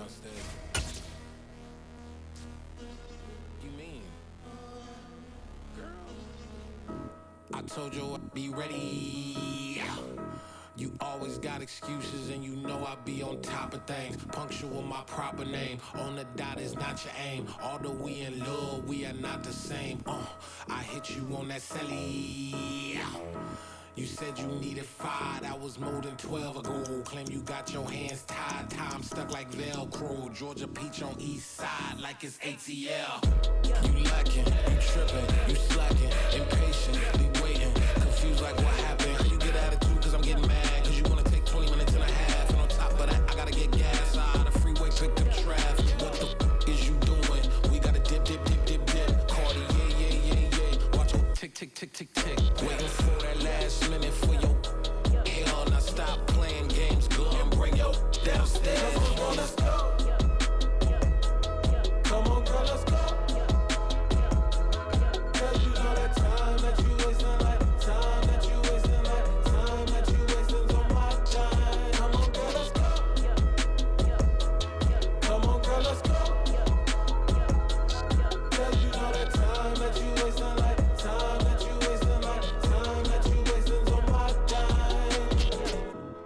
downstairs. You mean? Girl, I told you I'd be ready. You always got excuses and you know I be on top of things. Punctual my proper name. On the dot is not your aim. Although we in love, we are not the same. I hit you on that celly. You said you needed 5, that was more than 12 ago. Claim you got your hands tied, time stuck like Velcro. Georgia peach on east side like it's ATL. You lacking, you tripping, you slacking, impatient, be waiting, confused like what happened. How you get attitude cause I'm getting mad, cause you wanna take 20 minutes and a half. And on top of that, I gotta get gas out of the freeway, pick up traffic. What the is you doing? We gotta dip, dip, dip, dip, dip. Cardi, yeah. Watch your tick, tick, tick, tick, tick. Waiting for that last minute for your hell. Now stop playing games, go and bring your downstairs. Come on, girl, let's go. Come on, girl, let's go. Cause you know that time that you wasting, like time that you wasting, like time that you wasting's on my time. Come on, girl, let's go. Come on, girl, let's go. Cause you know that time that you wasting, like time that you wasting, like time that you wasting's on my time.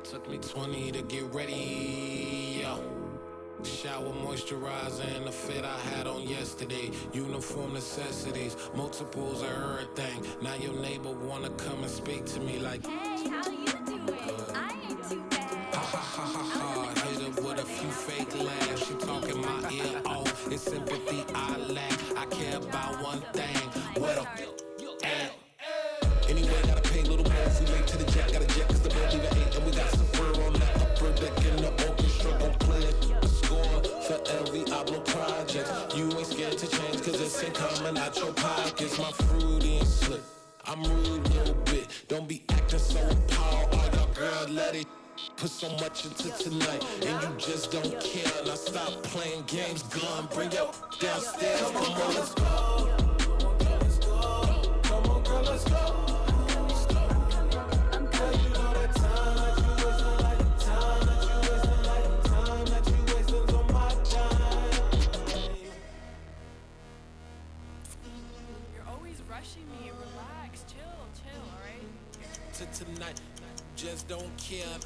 Took me 20 to get ready, yo. Shower, moisturizer, and the fit I had on yesterday. Uniform necessities, multiples of everything. Now your neighbor wanna come and speak to me like, hey, how you doing? I ain't too bad. Ha ha ha ha ha. Hit her with a few fake laughs. She talking my ear off. It's sympathy I lack. I care about one thing. What up? Anyway, gotta pay a little more if we late to the jet. Gotta jet cause the boat leave at 8. And we got some fur on the upper deck in the orchestra. Gon' play it. Score for every album project. You ain't scared to change cause it's ain't coming out your pockets. My fruity and slick, I'm rude a little bit. Don't be acting so appalled. All y'all girl, let it put so much into tonight. And you just don't care. Now stop playing games, gun, bring your downstairs. Come on, girl, let's go. Come on, girl, let's go. Rushing me, relax, chill, alright? Tonight, just don't care.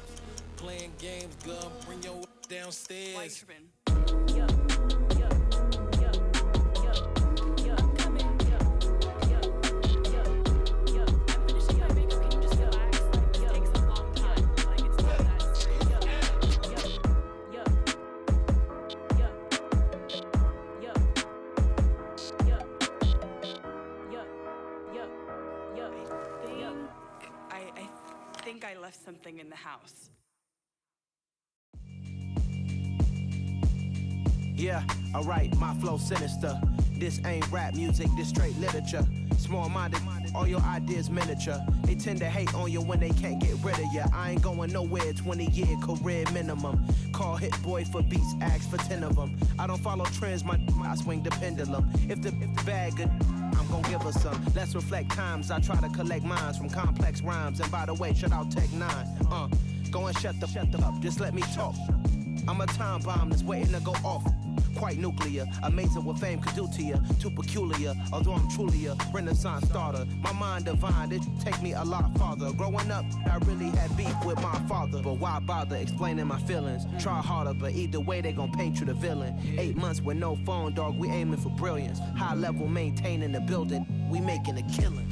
Playing games, girl, bring your downstairs. White tripping. I'm coming. I'm finishing my makeup. Can you just relax? Like, this takes a long time. Like, it's not that serious. I think I left something in the house. Yeah, alright, my flow sinister. This ain't rap music, this straight literature. Small-minded, all your ideas miniature. They tend to hate on you when they can't get rid of you. I ain't going nowhere, 20-year career minimum. Call Hit Boy for beats, ask for 10 of them. I don't follow trends, I swing the pendulum. If the bag good, I'm gon' give her some. Let's reflect times, I try to collect minds from complex rhymes. And by the way, shout out Tech 9. Go and shut the up, just let me talk. I'm a time bomb that's waiting to go off. Quite nuclear, amazing what fame could do to you. Too peculiar, although I'm truly a renaissance starter. My mind divine, it take me a lot farther. Growing up, I really had beef with my father. But why bother explaining my feelings? Try harder, but either way they gon' paint you the villain. 8 months with no phone, dog, we aiming for brilliance. High level maintaining the building, we making a killing.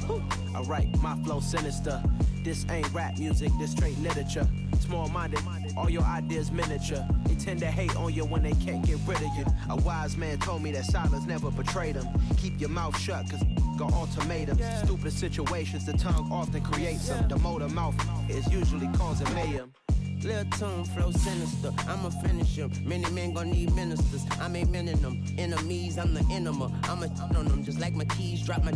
Alright, my flow sinister. This ain't rap music, this straight literature. Small-minded, all your ideas miniature. They tend to hate on you when they can't get rid of you. A wise man told me that silence never betrayed him. Keep your mouth shut, cause got ultimatums. Stupid situations, the tongue often creates them. The motor mouth is usually causing mayhem. Lil' tune, flow sinister, I'ma finish him. Many men gon' need ministers, I'm aiming them. Enemies, I'm the enema, I'ma on them. Just like my keys, drop my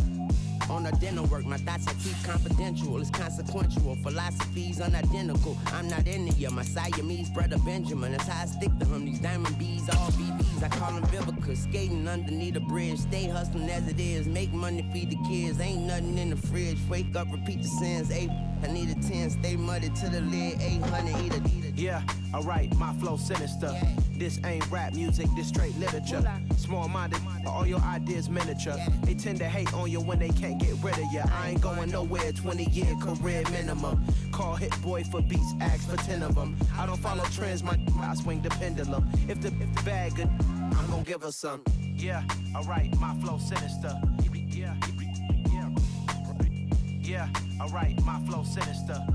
on the dinner work. My thoughts I keep confidential, it's consequential. Philosophies unidentical, I'm not into ya. My Siamese brother Benjamin, that's how I stick to him. These diamond bees, all BBs, I call them Vivica. Skating underneath a bridge, stay hustling as it is. Make money, feed the kids, ain't nothing in the fridge. Wake up, repeat the sins, I need a 10, stay muddy to the lid, 800, eat a. Yeah, alright, my flow sinister. This ain't rap music, this straight literature. Small-minded, all your ideas miniature. They tend to hate on you when they can't get rid of you. I ain't going nowhere, 20-year career minimum. Call Hit Boy for beats, ask for 10 of them. I don't follow trends, I swing the pendulum. If the bag good, I'm gonna give her some. Yeah, alright, my flow sinister. Yeah, alright, my flow sinister.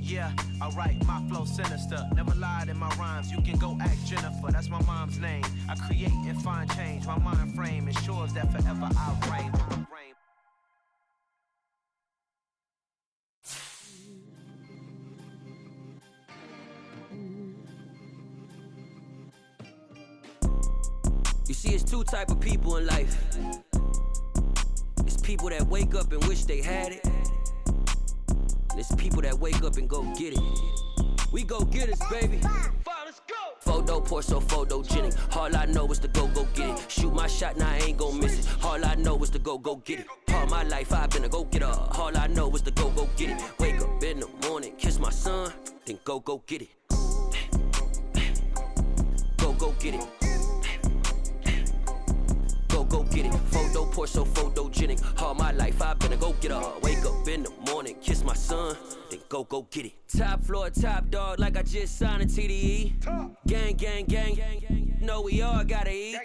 Yeah, alright, my flow sinister. Never lied in my rhymes, you can go ask Jennifer. That's my mom's name. I create and find change. My mind frame ensures that forever I reign. You see, it's two type of people in life. It's people that wake up and wish they had it. And it's people that wake up and go get it. We go get it, baby. Let's go. Photo pour so photogenic. All I know is to go get it. Shoot my shot, now I ain't gon' miss it. All I know is to go get it. All my life I've been a go-getter. All I know is to go get it. Wake up in the morning, kiss my son, then go get it. Go get it. Go get it. Photo pour so photogenic. All my life I've been a go-getter. Wake up in the morning, kiss my son, then go get it. Top floor, top dog, like I just signed a TDE. Gang. Know we all gotta eat.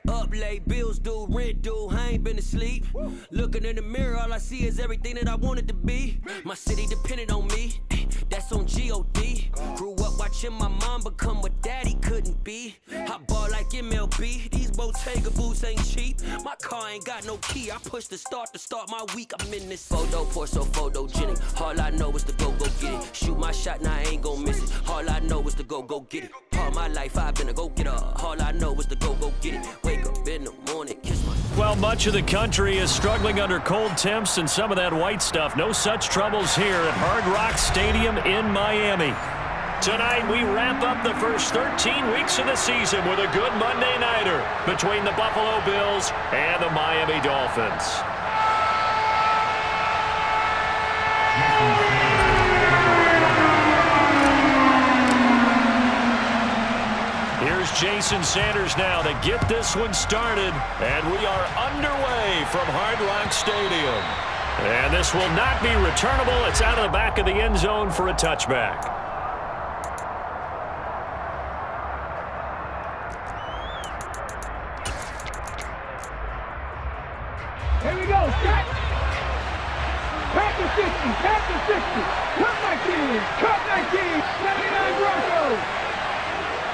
Up late, bills due, rent due, I ain't been asleep. Looking in the mirror, all I see is everything that I wanted to be. My city depended on me, that's on G.O.D. Grew up watching my mom become what daddy couldn't be. I ball like MLB, these Bottega boots ain't cheap. My car ain't got no key, I push the start to start my week. I'm in this photo pour so photogenic. All I know is to go get it. Shoot my shot, now I ain't gon' miss it. All I know is to go get it. All my life I've been a go-getter. All I know is to go get it. Wake up in the morning, kiss my... Well, much of the country is struggling under cold temps and some of that white stuff. No such troubles here at Hard Rock Stadium in Miami. Tonight, we wrap up the first 13 weeks of the season with a good Monday nighter between the Buffalo Bills and the Miami Dolphins. Here's Jason Sanders now to get this one started, and we are underway from Hard Rock Stadium. And this will not be returnable. It's out of the back of the end zone for a touchback. Here we go, Scott. Back to 60, back to 60. Cut 19, 79 Broncos.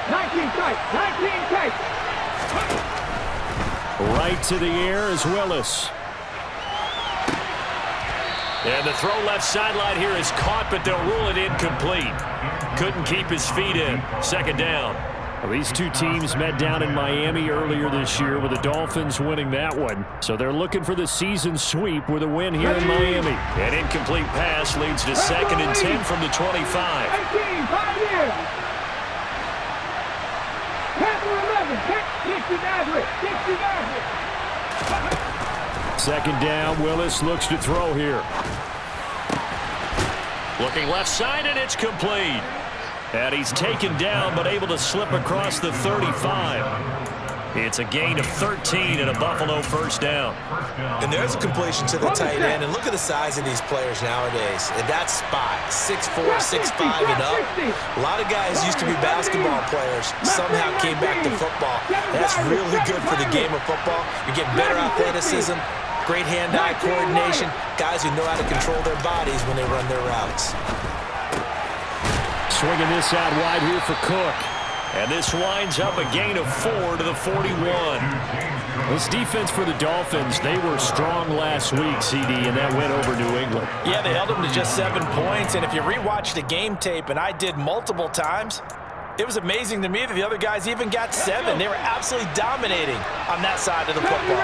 19 tight, 19 tight. Right to the air is Willis. And the throw left sideline here is caught, but they'll rule it incomplete. Couldn't keep his feet in. Second down. Well, these two teams met down in Miami earlier this year with the Dolphins winning that one. So they're looking for the season sweep with a win here in Miami. An incomplete pass leads to 2nd and 10 from the 25. 18, 5 years. Pass to 11, 60 Second down, Willis looks to throw here. Looking left side, and it's complete. And he's taken down, but able to slip across the 35. It's a gain of 13 and a Buffalo first down. And there's a completion to the tight end. And look at the size of these players nowadays. At that spot, 6'4", 6'5", and up. A lot of guys used to be basketball players, somehow came back to football. And that's really good for the game of football. You're getting better athleticism, great hand-eye coordination, guys who know how to control their bodies when they run their routes. Swinging this out wide here for Cook. And this winds up a gain of 4 to the 41. This defense for the Dolphins, they were strong last week, CD, and that went over New England. Yeah, they held them to just 7 points. And if you rewatch the game tape, and I did multiple times, it was amazing to me that the other guys even got 7. They were absolutely dominating on that side of the football.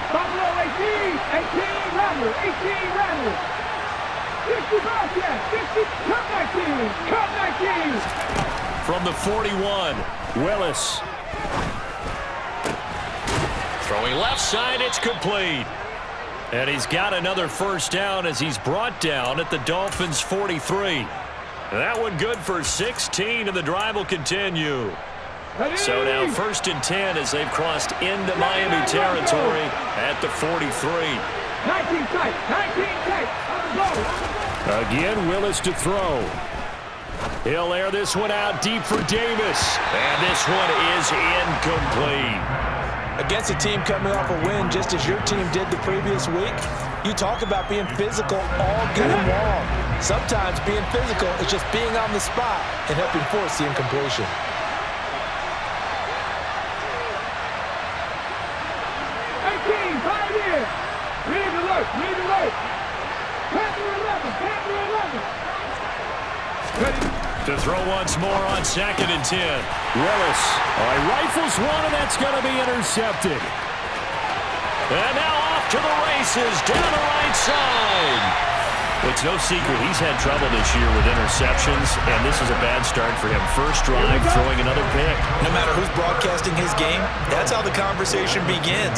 Buffalo 18 Rattlers. 65, yeah, 60, cut 19. From the 41, Willis. Throwing left side, it's complete. And he's got another first down as he's brought down at the Dolphins' 43. That one good for 16, and the drive will continue. So now 1st and 10 as they've crossed into Miami territory at the 43. 19 tight, 19 tight. Again, Willis to throw. He'll air this one out deep for Davis. And this one is incomplete. Against a team coming off a win just as your team did the previous week, you talk about being physical all game long. Sometimes being physical is just being on the spot and helping force the incompletion. Read alert. Panther 11. To throw once more on 2nd and 10. Willis rifles one, and that's going to be intercepted. And now off to the races down the right side. It's no secret he's had trouble this year with interceptions, and this is a bad start for him. First drive, throwing another pick. No matter who's broadcasting his game, that's how the conversation begins.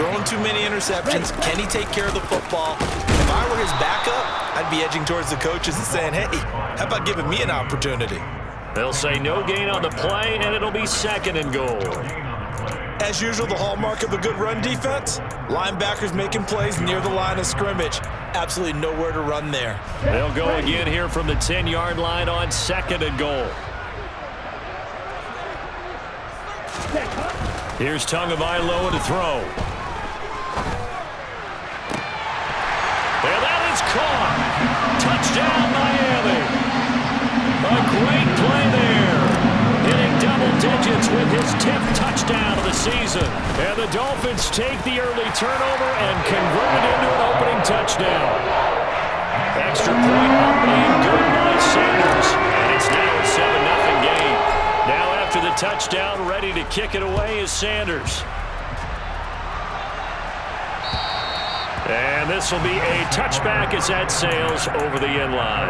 Throwing too many interceptions. Can he take care of the football? If I were his backup, I'd be edging towards the coaches and saying, hey, how about giving me an opportunity? They'll say no gain on the play, and it'll be 2nd and goal. As usual, the hallmark of a good run defense, linebackers making plays near the line of scrimmage. Absolutely nowhere to run there. They'll go again here from the 10-yard line on 2nd and goal. Here's Tagovailoa to throw. And that is caught. Touchdown, Miami. A great play there. Hitting double digits with his 10th touchdown of the season. And the Dolphins take the early turnover and convert it into an opening touchdown. Extra point up and good by Sanders. And it's now a 7-0 game. Now after the touchdown, ready to kick it away is Sanders. And this will be a touchback as that sails over the end line.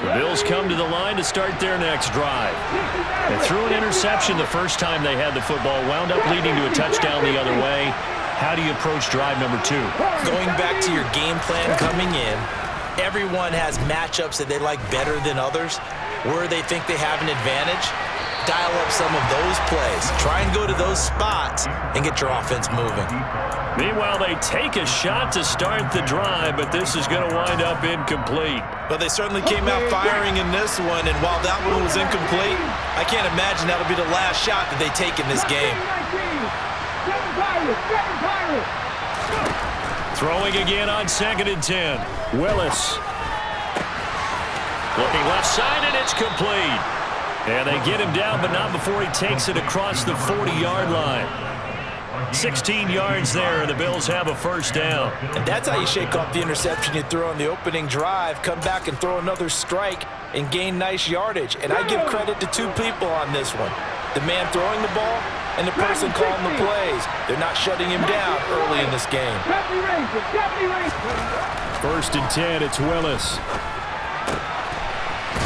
The Bills come to the line to start their next drive. They threw an interception the first time they had the football, wound up leading to a touchdown the other way. How do you approach drive number 2? Going back to your game plan coming in, everyone has matchups that they like better than others, where they think they have an advantage. Dial up some of those plays. Try and go to those spots and get your offense moving. Meanwhile, they take a shot to start the drive, but this is going to wind up incomplete. But they certainly came out firing in this one, and while that one was incomplete, I can't imagine that'll be the last shot that they take in this game. Throwing again on 2nd and 10. Willis. Looking left side, and it's complete. And they get him down, but not before he takes it across the 40-yard line. 16 yards there, and the Bills have a first down. And that's how you shake off the interception you throw on the opening drive, come back and throw another strike and gain nice yardage. And I give credit to two people on this one. The man throwing the ball and the person calling the plays. They're not shutting him down early in this game. 1st and 10, it's Willis.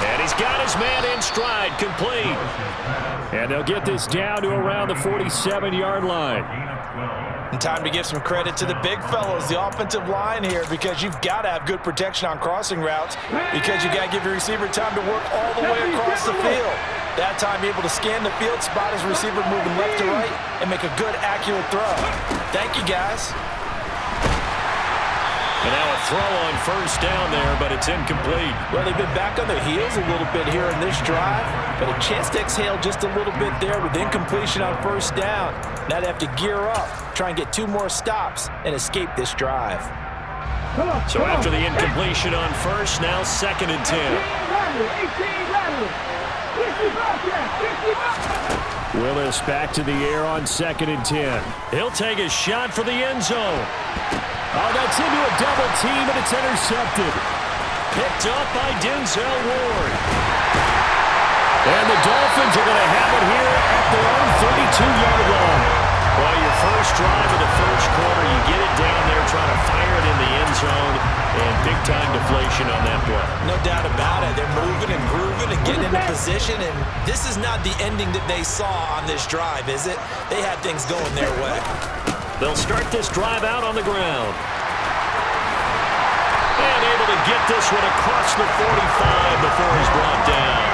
And he's got his man in stride, complete. And they'll get this down to around the 47-yard line. And time to give some credit to the big fellows, the offensive line here, because you've got to have good protection on crossing routes, because you got to give your receiver time to work all the way across the field. That time, able to scan the field, spot his receiver moving left to right, and make a good, accurate throw. Thank you, guys. And now a throw on first down there, but it's incomplete. Well, they've been back on their heels a little bit here in this drive, but a chance to exhale just a little bit there with incompletion on first down. Now they have to gear up, try and get 2 more stops, and escape this drive. So after the incompletion on first, now 2nd and 10. Willis back to the air on 2nd and 10. He'll take a shot for the end zone. Oh, that's into a double team, and it's intercepted. Picked up by Denzel Ward. And the Dolphins are going to have it here at their own 32-yard line. Well, your first drive of the first quarter, you get it down there, trying to fire it in the end zone, and big big-time deflation on that play. No doubt about it. They're moving and grooving and getting into position, and this is not the ending that they saw on this drive, is it? They had things going their way. They'll start this drive out on the ground. And able to get this one across the 45 before he's brought down.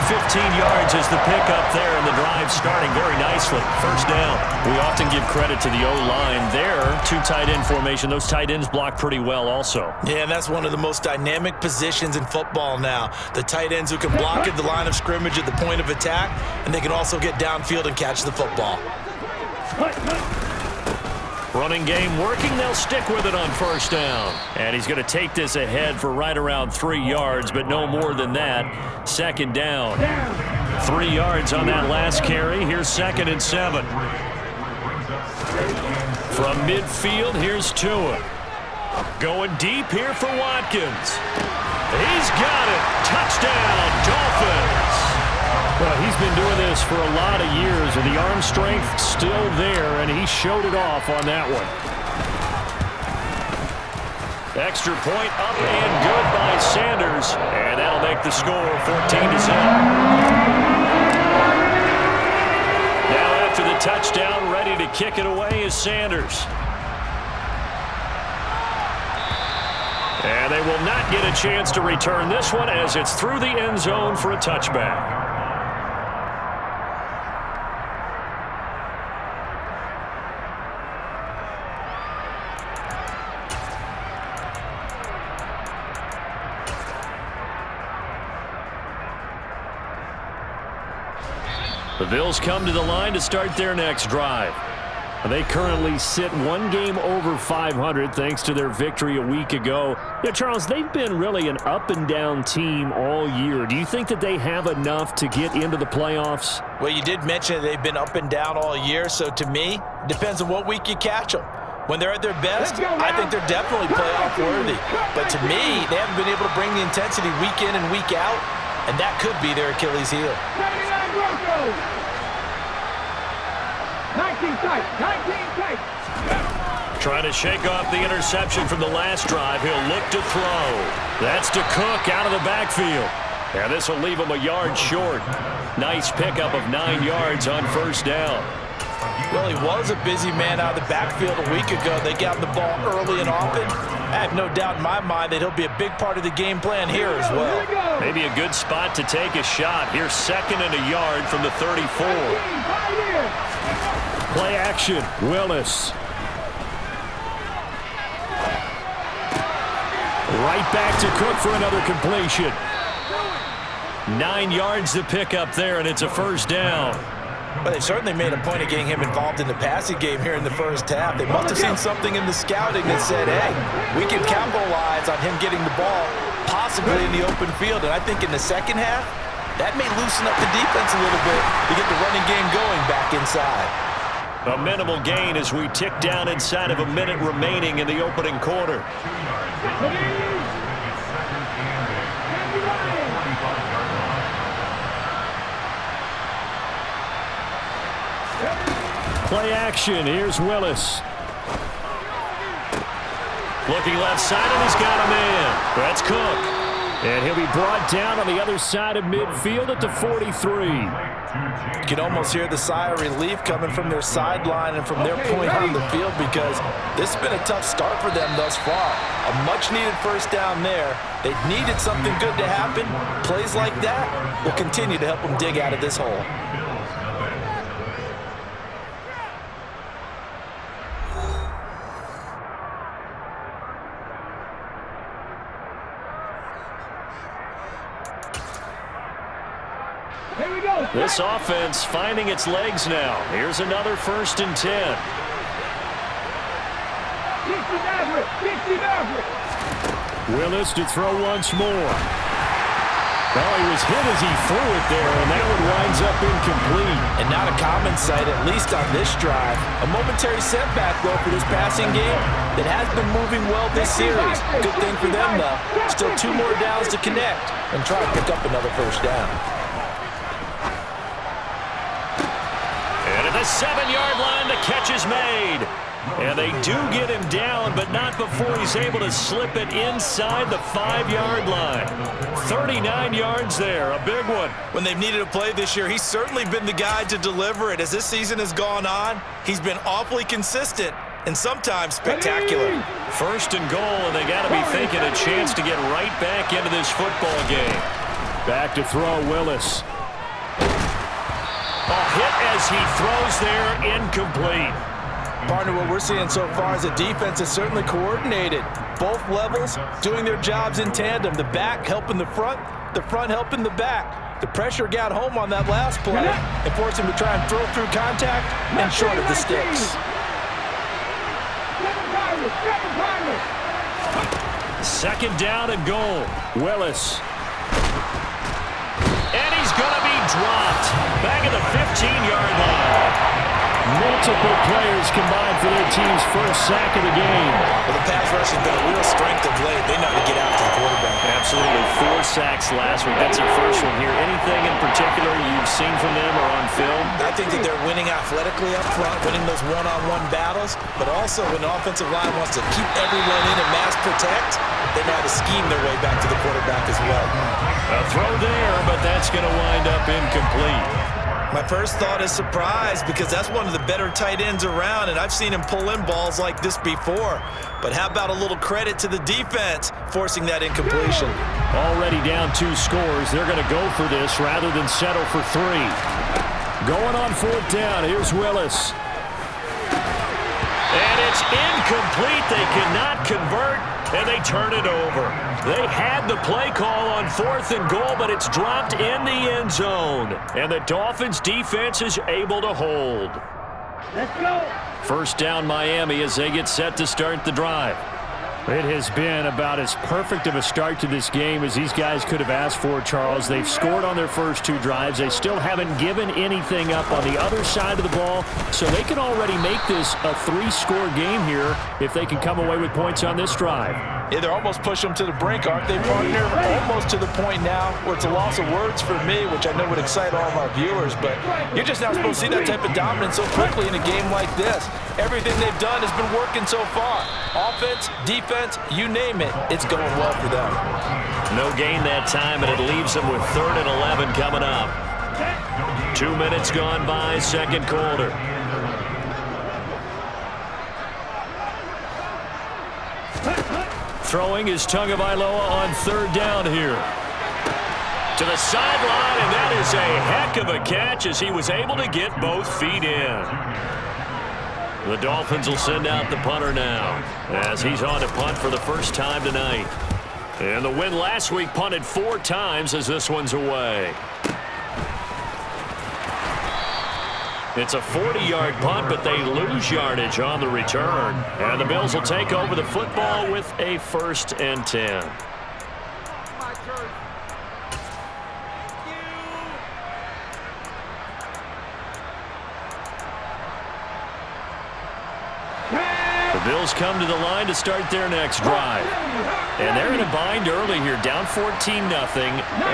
15 yards is the pickup there, and the drive starting very nicely. First down. We often give credit to the O-line there. Two tight end formation. Those tight ends block pretty well also. Yeah, and that's one of the most dynamic positions in football now. The tight ends who can block at the line of scrimmage at the point of attack, and they can also get downfield and catch the football. Running game working. They'll stick with it on first down. And he's going to take this ahead for right around 3 yards, but no more than that. Second down. 3 yards on that last carry. Here's 2nd and 7. From midfield, here's Tua. Going deep here for Watkins. He's got it. Touchdown, Dolphins. Well, he's been doing this for a lot of years, and the arm strength still there, and he showed it off on that one. Extra point up and good by Sanders, and that'll make the score 14-7. Now after the touchdown, ready to kick it away is Sanders. And they will not get a chance to return this one as it's through the end zone for a touchback. The Bills come to the line to start their next drive. They currently sit 1 game over 500 thanks to their victory a week ago. Yeah, Charles, they've been really an up-and-down team all year. Do you think that they have enough to get into the playoffs? Well, you did mention they've been up and down all year, so to me, it depends on what week you catch them. When they're at their best, I think they're definitely playoff worthy. But to me, they haven't been able to bring the intensity week in and week out, and that could be their Achilles heel. 19 tight, 19 tight. Trying to shake off the interception from the last drive. He'll look to throw. That's to Cook out of the backfield. And this will leave him a yard short. Nice pickup of 9 yards on first down. Well, he was a busy man out of the backfield a week ago. They got him the ball early and often. I have no doubt in my mind that he'll be a big part of the game plan here as well. Maybe a good spot to take a shot. Here's 2nd and a yard from the 34. Play action, Willis. Right back to Cook for another completion. 9 yards to pick up there, and it's a first down. Well, they certainly made a point of getting him involved in the passing game here in the first half. They must have seen something in the scouting that said, hey, we can capitalize on him getting the ball, possibly in the open field. And I think in the second half, that may loosen up the defense a little bit to get the running game going back inside. A minimal gain as we tick down inside of a minute remaining in the opening quarter. Play action. Here's Willis. Looking left side, and he's got a man. That's Cook. And he'll be brought down on the other side of midfield at the 43. You can almost hear the sigh of relief coming from their sideline and from their point on the field because this has been a tough start for them thus far. A much-needed first down there. They needed something good to happen. Plays like that will continue to help them dig out of this hole. This offense finding its legs now. Here's another 1st and 10. Willis to throw once more. Well, he was hit as he threw it there, and that one winds up incomplete. And not a common sight, at least on this drive. A momentary setback, though, for this passing game that has been moving well this series. Good thing for them, though. Still 2 more downs to connect and try to pick up another first down. The 7-yard line. The catch is made. And they do get him down, but not before he's able to slip it inside the 5-yard line. 39 yards there, a big one. When they've needed a play this year, he's certainly been the guy to deliver it. As this season has gone on, he's been awfully consistent and sometimes spectacular. First and goal, and they got to be thinking a chance to get right back into this football game. Back to throw, Willis. A hit as he throws there, incomplete. Partner, what we're seeing so far is the defense is certainly coordinated. Both levels doing their jobs in tandem. The back helping the front helping the back. The pressure got home on that last play and forced him to try and throw through contact and short of the sticks. Second down and goal. Willis. And he's going to be dropped. Back at the 15-yard line. Multiple players combined for their team's first sack of the game. Well, the pass rush has been a real strength of late. They know how to get after the quarterback. Absolutely. 4 sacks last week. That's their first one here. Anything in particular you've seen from them or on film? I think that they're winning athletically up front, winning those one-on-one battles, but also when the offensive line wants to keep everyone in and mass protect, they know how to scheme their way back to the quarterback as well. A throw there, but that's going to wind up incomplete. My first thought is surprise because that's one of the better tight ends around, and I've seen him pull in balls like this before. But how about a little credit to the defense forcing that incompletion? Already down 2 scores. They're going to go for this rather than settle for 3. Going on 4th down. Here's Willis. And it's incomplete. They cannot convert, and they turn it over. They had the play call on 4th and goal, but it's dropped in the end zone. And the Dolphins' defense is able to hold. Let's go. First down, Miami, as they get set to start the drive. It has been about as perfect of a start to this game as these guys could have asked for, Charles. They've scored on their first 2 drives. They still haven't given anything up on the other side of the ball, so they can already make this a 3-score game here if they can come away with points on this drive. Yeah, they're almost pushing them to the brink, aren't they, partner? Almost to the point now where it's a loss of words for me, which I know would excite all of our viewers, but you're just not supposed to see that type of dominance so quickly in a game like this. Everything they've done has been working so far. Offense, defense, you name it, it's going well for them. No gain that time, and it leaves them with 3rd and 11 coming up. 2 minutes gone by, second quarter. Throwing is Tagovailoa on 3rd down here. To the sideline, and that is a heck of a catch as he was able to get both feet in. The Dolphins will send out the punter now as he's on to punt for the first time tonight. And the win last week punted 4 times as this one's away. It's a 40-yard punt, but they lose yardage on the return. And the Bills will take over the football with a 1st and 10. The Bills come to the line to start their next drive. And they're in a bind early here, down 14-0.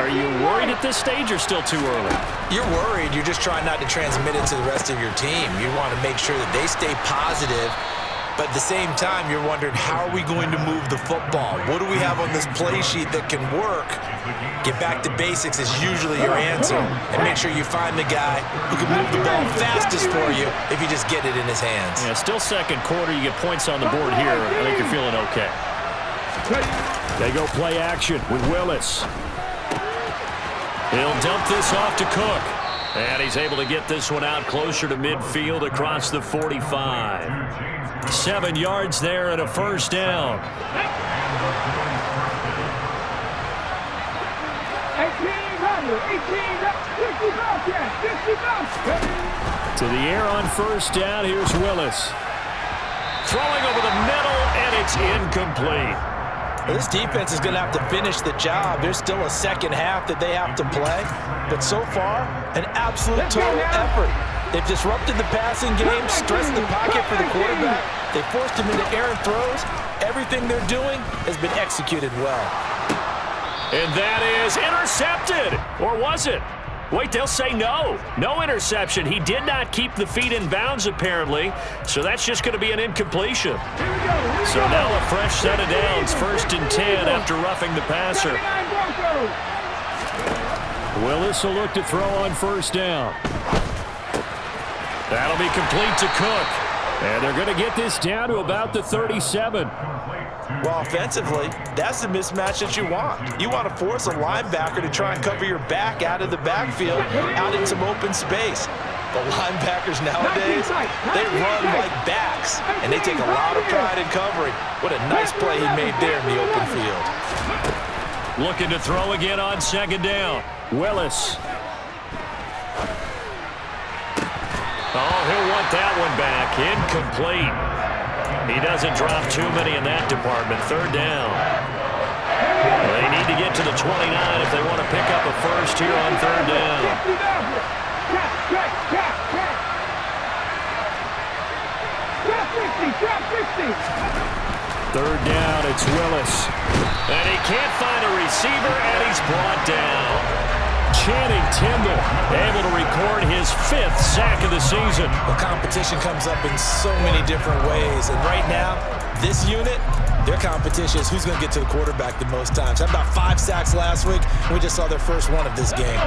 Are you worried at this stage or still too early? You're worried. You're just trying not to transmit it to the rest of your team. You want to make sure that they stay positive. But at the same time, you're wondering, how are we going to move the football? What do we have on this play sheet that can work? Get back to basics is usually your answer. And make sure you find the guy who can move the ball fastest for you if you just get it in his hands. Yeah, still second quarter. You get points on the board here. I think you're feeling okay. They go play action with Willis. He'll dump this off to Cook. And he's able to get this one out closer to midfield across the 45. 7 yards there and a first down. 18, 65. To the air on first down. Here's Willis. Throwing over the middle, and it's incomplete. Well, this defense is going to have to finish the job. There's still a second half that they have to play. But so far, an absolute total effort. They've disrupted the passing game, stressed the pocket for the quarterback. They forced him into errant throws. Everything they're doing has been executed well. And that is intercepted. Or was it? Wait, they'll say no. No interception. He did not keep the feet in bounds, apparently, so that's just going to be an incompletion. So now a fresh set of downs, 1st and 10 after roughing the passer. Willis will look to throw on 1st down. That'll be complete to Cook. And they're going to get this down to about the 37. Well, offensively, that's the mismatch that you want. You want to force a linebacker to try and cover your back out of the backfield, out in some open space. The linebackers nowadays, they run like backs, and they take a lot of pride in covering. What a nice play he made there in the open field. Looking to throw again on 2nd down. Willis. Oh, he'll want that one back. Incomplete. He doesn't drop too many in that department. 3rd down. They need to get to the 29 if they want to pick up a first here on 3rd down. Third down, it's Willis. And he can't find a receiver, and he's brought down. Channing Tindall able to record his 5th sack of the season. Well, competition comes up in so many different ways. And right now, this unit, their competition is who's going to get to the quarterback the most times. Had about 5 sacks last week. We just saw their first one of this game.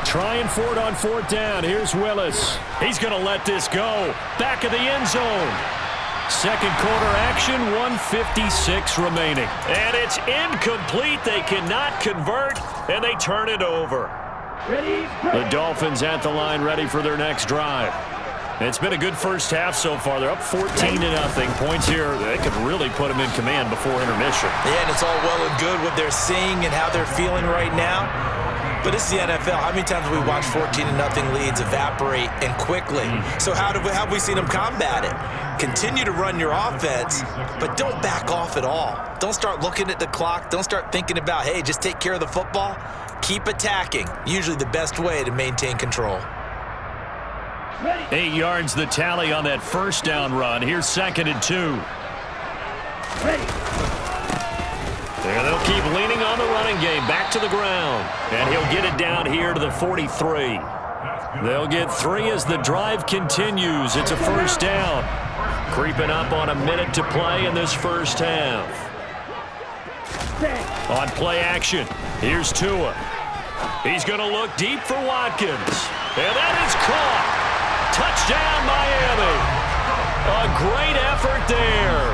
Trying for it on 4th down. Here's Willis. He's going to let this go. Back of the end zone. 2nd quarter action, 1:56 remaining. And it's incomplete. They cannot convert, and they turn it over. The Dolphins at the line ready for their next drive. It's been a good first half so far. They're up 14-0. Points here, they could really put them in command before intermission. Yeah, and it's all well and good what they're seeing and how they're feeling right now. But it's the NFL. How many times have we watched 14-0 leads evaporate and quickly? So how have we seen them combat it? Continue to run your offense, but don't back off at all. Don't start looking at the clock. Don't start thinking about, hey, just take care of the football. Keep attacking. Usually the best way to maintain control. 8 yards the tally on that 1st down run. Here's 2nd and 2. And they'll keep leaning on the running game. Back to the ground. And he'll get it down here to the 43. They'll get 3 as the drive continues. It's a 1st down. Creeping up on a minute to play in this first half. On play action, here's Tua. He's going to look deep for Watkins. And that is caught. Touchdown, Miami. A great effort there.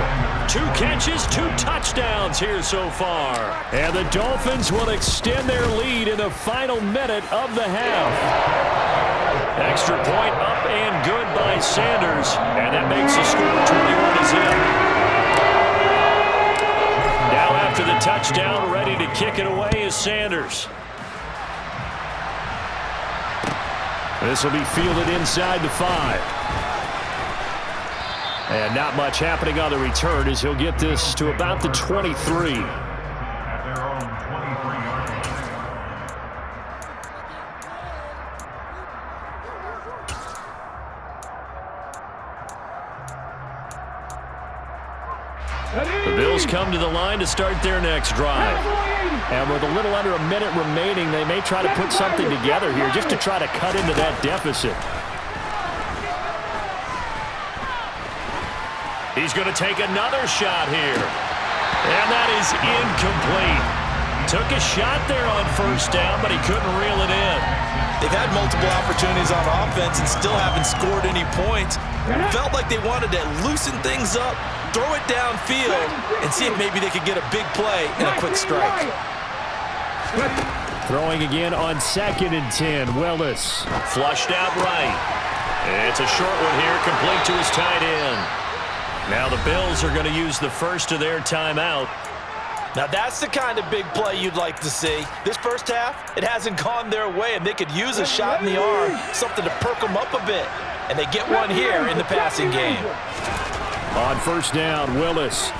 2 catches, 2 touchdowns here so far. And the Dolphins will extend their lead in the final minute of the half. Extra point up and good by Sanders. And that makes the score 21-0. Now after the touchdown, ready to kick it away is Sanders. This will be fielded inside the 5. And not much happening on the return as he'll get this to about the 23. The Bills come to the line to start their next drive. And with a little under a minute remaining, they may try to put something together here just to try to cut into that deficit. He's going to take another shot here. And that is incomplete. Took a shot there on 1st down, but he couldn't reel it in. They've had multiple opportunities on offense and still haven't scored any points. Felt like they wanted to loosen things up, throw it downfield, and see if maybe they could get a big play and a quick strike. Throwing again on 2nd and 10, Willis. Flushed out right. It's a short one here, complete to his tight end. Now the Bills are going to use the first of their timeout. Now that's the kind of big play you'd like to see. This first half, it hasn't gone their way, and they could use a shot in the arm, something to perk them up a bit. And they get one here in the passing game. On 1st down, Willis.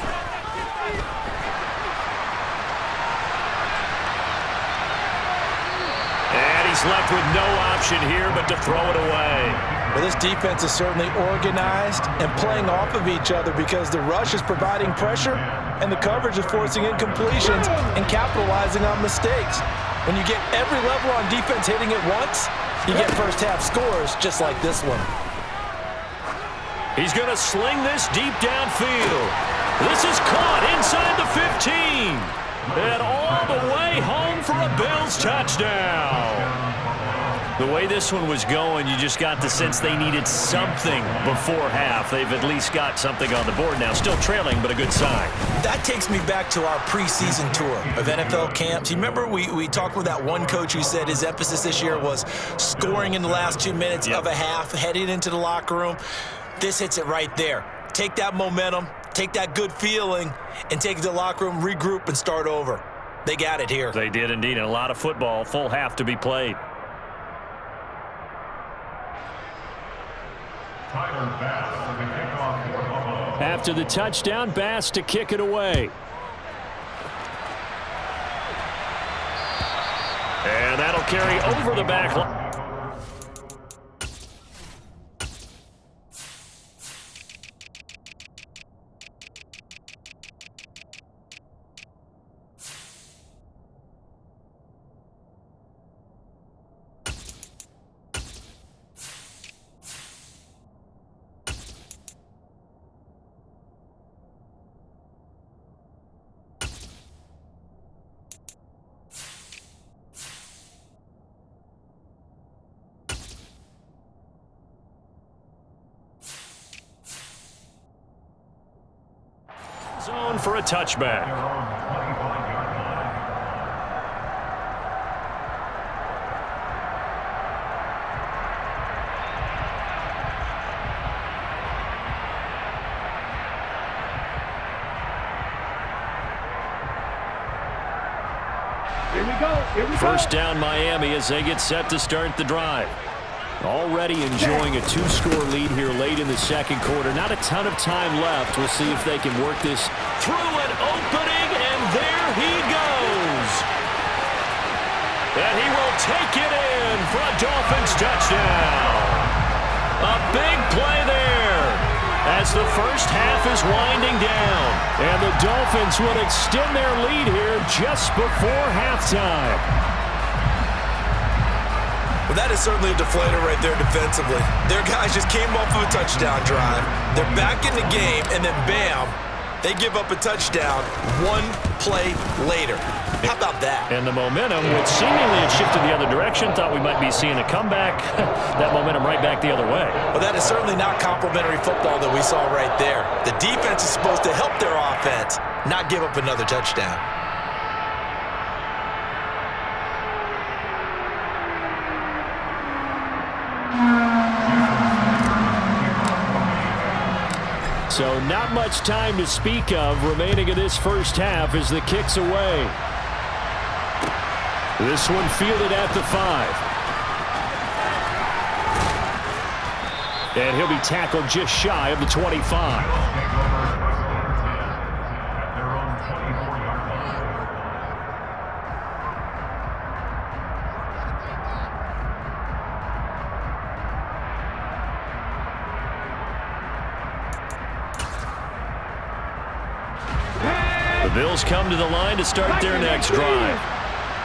And he he's left with no option here but to throw it away. Well, this defense is certainly organized and playing off of each other because the rush is providing pressure and the coverage is forcing incompletions and capitalizing on mistakes. When you get every level on defense hitting it once, you get first half scores just like this one. He's going to sling this deep downfield. This is caught inside the 15. And all the way home for a Bills touchdown. The way this one was going, you just got the sense they needed something before half. They've at least got something on the board now. Still trailing, but a good sign. That takes me back to our preseason tour of NFL camps. You remember we talked with that one coach who said his emphasis this year was scoring in the last 2 minutes of a half, heading into the locker room. This hits it right there. Take that momentum, take that good feeling, and take it to the locker room, regroup, and start over. They got it here. They did indeed, and a lot of football, full half to be played. After the touchdown, Bass to kick it away. And that'll carry over the back line. Zone for a touchback. Here we go. First down Miami as they get set to start the drive. Already enjoying a 2-score lead here late in the second quarter. Not a ton of time left. We'll see if they can work this through an opening, and there he goes. And he will take it in for a Dolphins touchdown. A big play there as the first half is winding down. And the Dolphins will extend their lead here just before halftime. Well, that is certainly a deflator right there defensively. Their guys just came off of a touchdown drive. They're back in the game, and then bam, they give up a touchdown one play later. How about that? And the momentum, which seemingly had shifted the other direction, thought we might be seeing a comeback. That momentum right back the other way. Well, that is certainly not complimentary football that we saw right there. The defense is supposed to help their offense, not give up another touchdown. So not much time to speak of remaining in this first half as the kick's away. This one fielded at the 5. And he'll be tackled just shy of the 25. The Bills come to the line to start their next drive.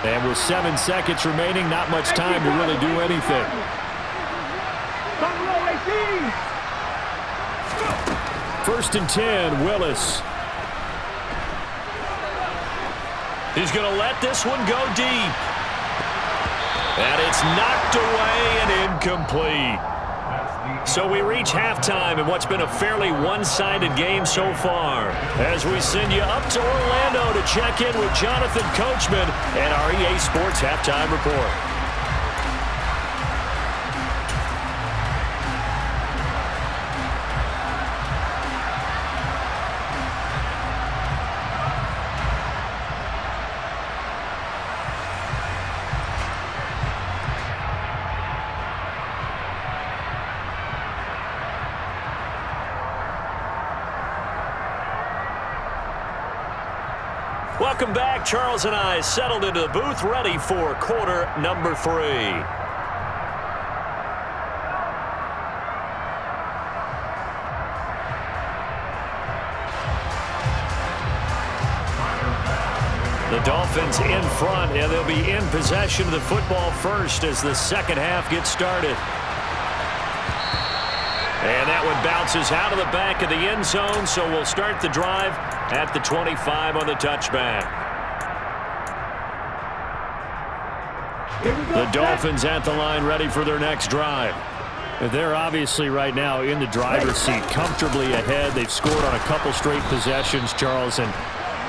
And with 7 seconds remaining, not much time to really do anything. First and 10, Willis. He's going to let this one go deep. And it's knocked away and incomplete. So we reach halftime in what's been a fairly one-sided game so far. As we send you up to Orlando to check in with Jonathan Coachman and our EA Sports Halftime Report. Welcome back. Charles and I settled into the booth, ready for quarter number 3. The Dolphins in front, and they'll be in possession of the football first as the second half gets started. And that one bounces out of the back of the end zone, so we'll start the drive at the 25 on the touchback. The Dolphins at the line, ready for their next drive. They're obviously right now in the driver's seat, comfortably ahead. They've scored on a couple straight possessions, Charles, and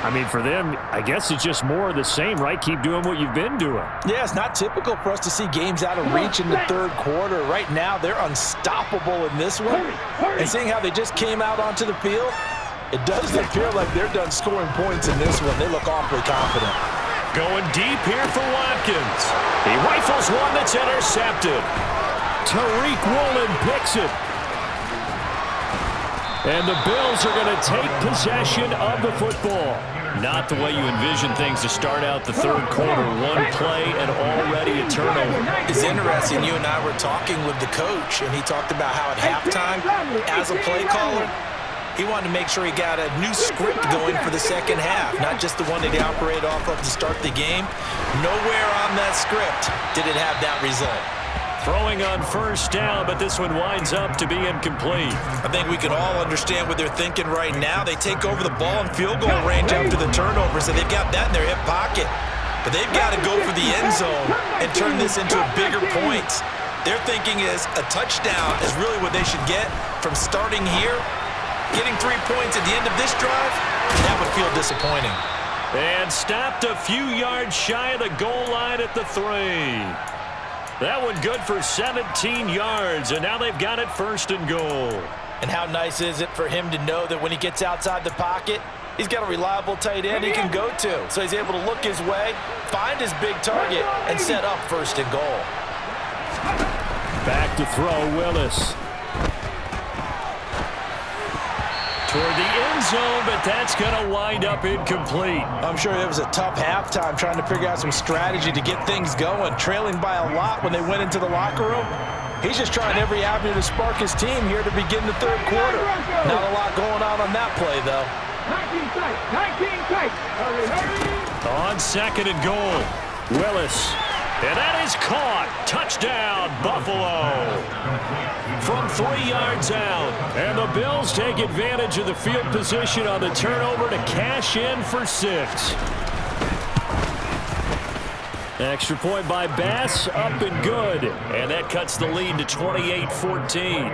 I mean, for them, I guess it's just more of the same, right? Keep doing what you've been doing. Yeah, it's not typical for us to see games out of reach in the third quarter. Right now, they're unstoppable in this one. And seeing how they just came out onto the field, it doesn't appear like they're done scoring points in this one. They look awfully confident. Going deep here for Watkins. He rifles one that's intercepted. Tariq Woolen picks it. And the Bills are going to take possession of the football. Not the way you envision things to start out the third quarter. One play and already a turnover. It's interesting. You and I were talking with the coach, and he talked about how at halftime, as a play caller, he wanted to make sure he got a new script going for the second half, not just the one that he operated off of to start the game. Nowhere on that script did it have that result. Throwing on first down, but this one winds up to be incomplete. I think we can all understand what they're thinking right now. They take over the ball in field goal range after the turnover, so they've got that in their hip pocket. But they've got to go for the end zone and turn this into a bigger point. Their thinking is a touchdown is really what they should get from starting here. Getting 3 points at the end of this drive, that would feel disappointing. And stopped a few yards shy of the goal line at the 3. That one good for 17 yards, and now they've got it first and goal. And how nice is it for him to know that when he gets outside the pocket, he's got a reliable tight end he can go to. So he's able to look his way, find his big target, and set up first and goal. Back to throw, Willis. Toward the end zone, but that's going to wind up incomplete. I'm sure it was a tough halftime trying to figure out some strategy to get things going. Trailing by a lot when they went into the locker room. He's just trying every avenue to spark his team here to begin the third quarter. Not a lot going on that play, though. 19 tight. On second and goal, Willis. And that is caught. Touchdown, Buffalo. From 3 yards out. And the Bills take advantage of the field position on the turnover to cash in for 6. Extra point by Bass, up and good. And that cuts the lead to 28-14.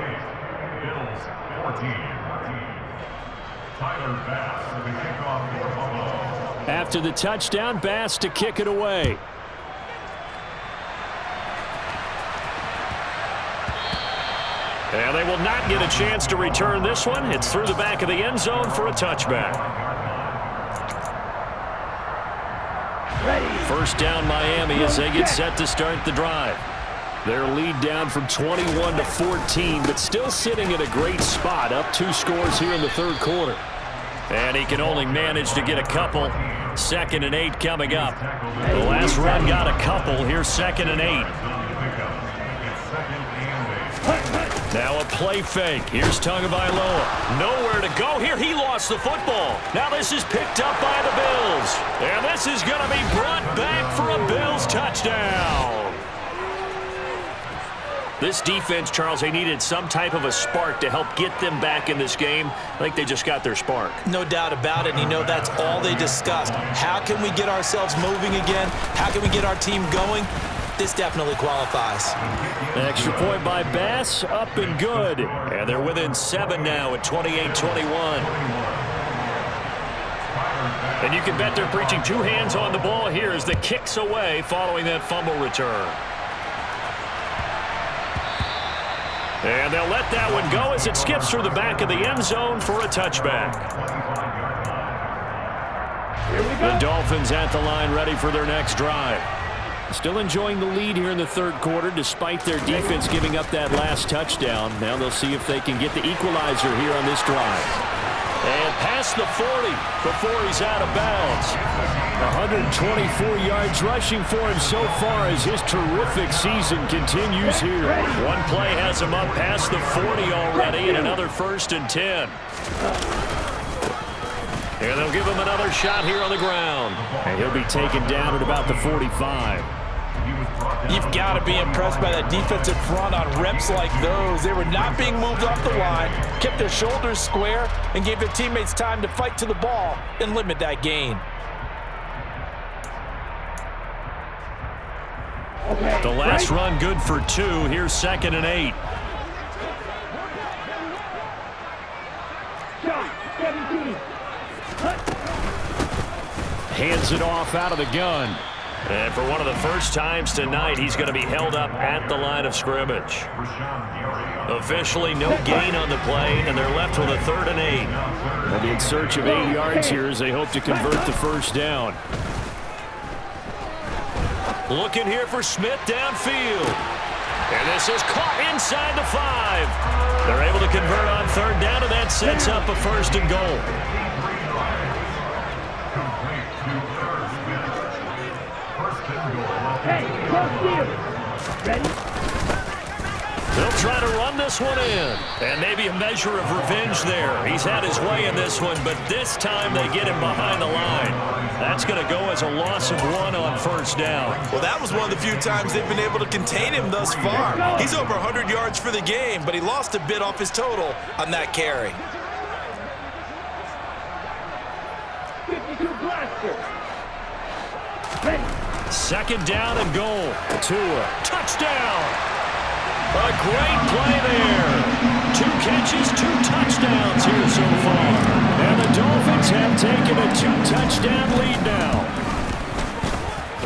After the touchdown, Bass to kick it away. And they will not get a chance to return this one. It's through the back of the end zone for a touchback. First down Miami as they get set to start the drive. Their lead down from 21 to 14, but still sitting at a great spot. Up 2 scores here in the third quarter. And he can only manage to get a couple. 2nd and 8 coming up. The last run got a couple. Here's 2nd and 8. Now a play fake. Here's Tagovailoa. Nowhere to go here. He lost the football. Now this is picked up by the Bills. And this is going to be brought back for a Bills touchdown. This defense, Charles, they needed some type of a spark to help get them back in this game. I think they just got their spark. No doubt about it. And you know that's all they discussed. How can we get ourselves moving again? How can we get our team going? This definitely qualifies. Extra point by Bass, up and good. And they're within 7 now at 28-21. And you can bet they're preaching 2 hands on the ball here as the kick's away following that fumble return. And they'll let that one go as it skips through the back of the end zone for a touchback. The Dolphins at the line ready for their next drive. Still enjoying the lead here in the third quarter despite their defense giving up that last touchdown. Now they'll see if they can get the equalizer here on this drive. And past the 40 before he's out of bounds. 124 yards rushing for him so far as his terrific season continues here. One play has him up past the 40 already, and another 1st and 10. And they'll give him another shot here on the ground. And he'll be taken down at about the 45. You've got to be impressed by that defensive front on reps like those. They were not being moved off the line, kept their shoulders square, and gave their teammates time to fight to the ball and limit that gain. The last run good for 2. Here's 2nd and 8. Hands it off out of the gun. And for one of the first times tonight, he's going to be held up at the line of scrimmage. Officially no gain on the play, and they're left with a 3rd and 8. They'll be in search of 8 yards here as they hope to convert the first down. Looking here for Smith downfield. And this is caught inside the 5. They're able to convert on 3rd down, and that sets up a 1st and goal. They'll try to run this one in. And maybe a measure of revenge there. He's had his way in this one, but this time they get him behind the line. That's going to go as a loss of 1 on 1st down. Well, that was one of the few times they've been able to contain him thus far. He's over 100 yards for the game, but he lost a bit off his total on that carry. 52 blaster. 2nd down and goal. Tua. Touchdown. A great play there. 2 catches, 2 touchdowns here so far. And the Dolphins have taken a 2-touchdown lead now.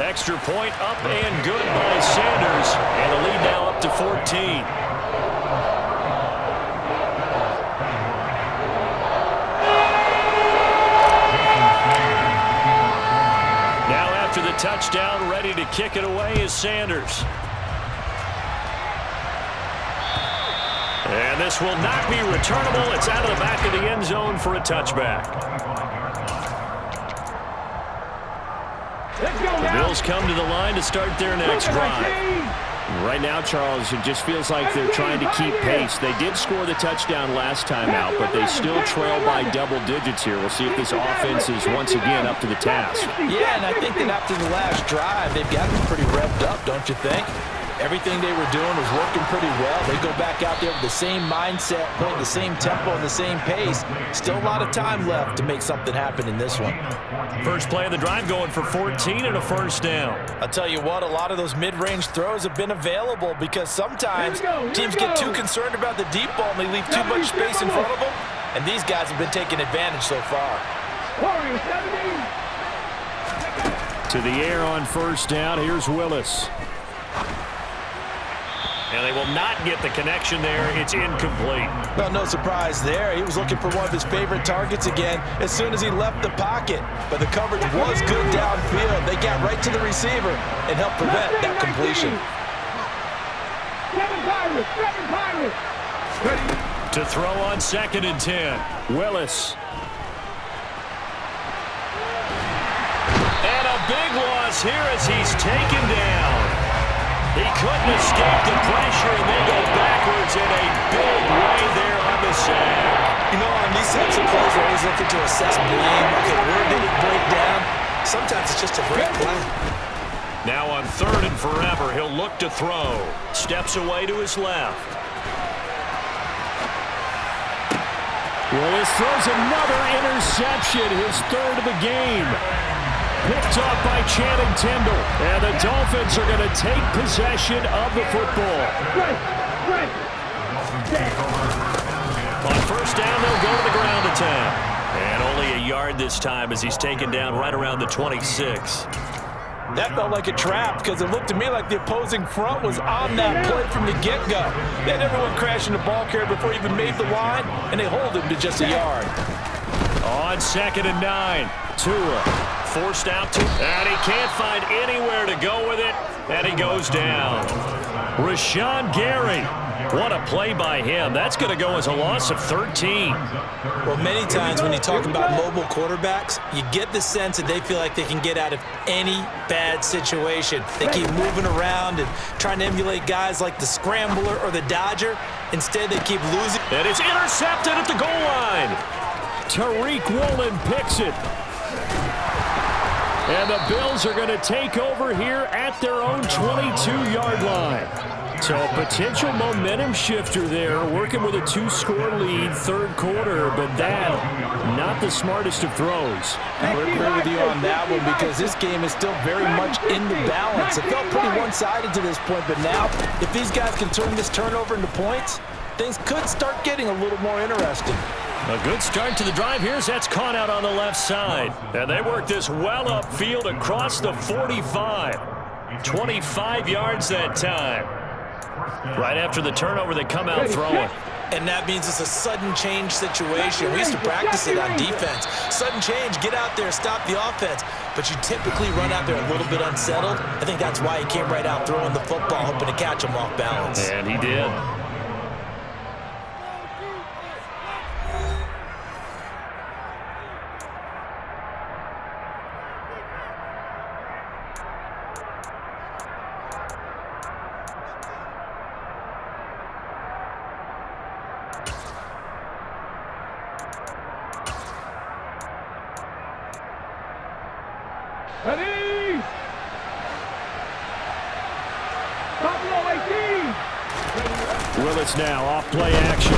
Extra point up and good by Sanders. And the lead now up to 14. Now after the touchdown, ready to kick it away is Sanders. And this will not be returnable. It's out of the back of the end zone for a touchback. The Bills come to the line to start their next drive. Right now, Charles, it just feels like they're trying to keep pace. They did score the touchdown last time out, but they still trail by double digits here. We'll see if this offense is once again up to the task. Yeah, and I think that after the last drive, they've gotten pretty revved up, don't you think? Everything they were doing was working pretty well. They go back out there with the same mindset, playing the same tempo and the same pace. Still a lot of time left to make something happen in this one. First play of the drive going for 14 and a 1st down. I'll tell you what, a lot of those mid-range throws have been available because sometimes teams get too concerned about the deep ball and they leave too much space in front of them, and these guys have been taking advantage so far. To the air on 1st down, here's Willis. And they will not get the connection there. It's incomplete. Well, no surprise there. He was looking for one of his favorite targets again as soon as he left the pocket. But the coverage was good downfield. They got right to the receiver and helped prevent that completion. To throw on 2nd and 10. Willis. And a big loss here as he's taken down. He couldn't escape the pressure, and they go backwards in a big way there on the sack. You know, on these types of plays, we're always looking to assess blame. Okay, where did it break down? Sometimes it's just a great play. Now on 3rd and forever, he'll look to throw. Steps away to his left. Willis throws another interception, his 3rd of the game. Picked off by Channing Tindall. And the Dolphins are going to take possession of the football. On 1st down, they'll go to the ground attack. And only a yard this time as he's taken down right around the 26. That felt like a trap because it looked to me like the opposing front was on that play from the get-go. They had everyone crashing the ball carrier before he even made the line, and they hold him to just a yard. On 2nd and 9, Tua forced out to, and he can't find anywhere to go with it, and he goes down. Rashawn Gary. What a play by him. That's going to go as a loss of 13. Well, many times when you talk about mobile quarterbacks, you get the sense that they feel like they can get out of any bad situation. They keep moving around and trying to emulate guys like the Scrambler or the Dodger. Instead, they keep losing. And it's intercepted at the goal line. Tariq Woolen picks it. And the Bills are going to take over here at their own 22-yard line. So a potential momentum shifter there, working with a 2-score lead, third quarter, but that, not the smartest of throws. I would agree with you on that one because this game is still very much in the balance. It felt pretty one-sided to this point, but now, if these guys can turn this turnover into points, things could start getting a little more interesting. A good start to the drive. Here's that's caught out on the left side. And they work this well upfield across the 45. 25 yards that time. Right after the turnover, they come out throwing. And that means it's a sudden change situation. We used to practice it on defense. Sudden change, get out there, stop the offense. But you typically run out there a little bit unsettled. I think that's why he came right out throwing the football, hoping to catch him off balance. And he did. Ready? Top low 18. Willis now off play action.